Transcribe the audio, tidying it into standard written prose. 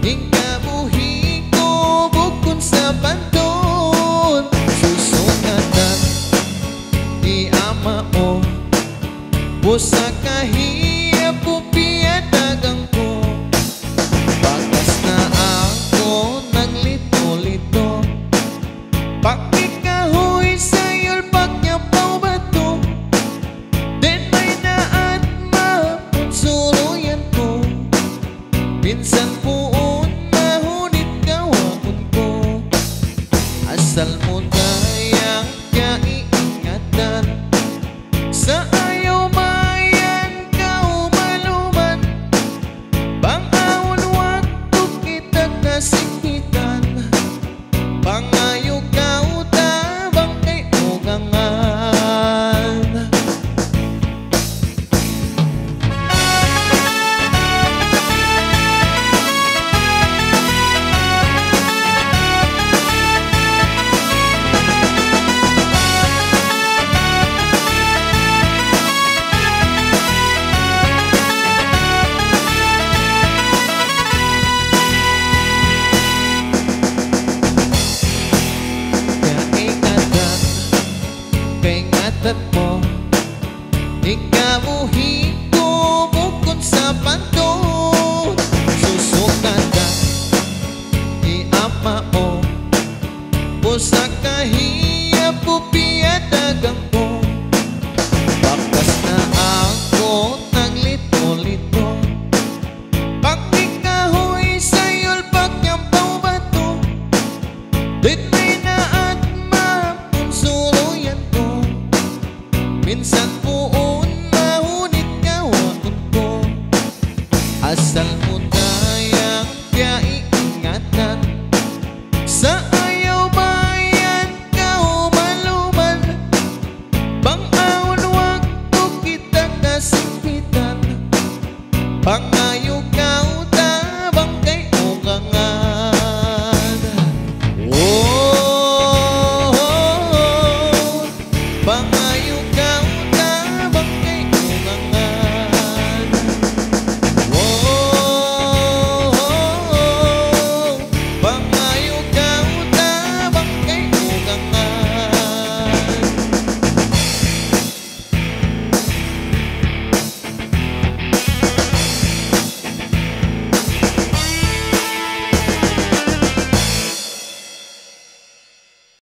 Ikabuhi ko bukod sa panton. Susungatan di ama o busa kahiyap po piyadagang ko. Bakas na ako naglito-lito, pakikahoy sa'yo'y pagyapaw bato. Den may naat mapunsuluyan ko, minsan puon mahunit kawakon ko. Asal mo dayang kaiingatan, sa ayaw mayan ka umaluman. Bang-awon wakto kitag nasikmitan, pangayo ka utabang kay ugangan. Kaingatan mo, ikabuhi ko bukod sa panton. Susungatan di ama o busa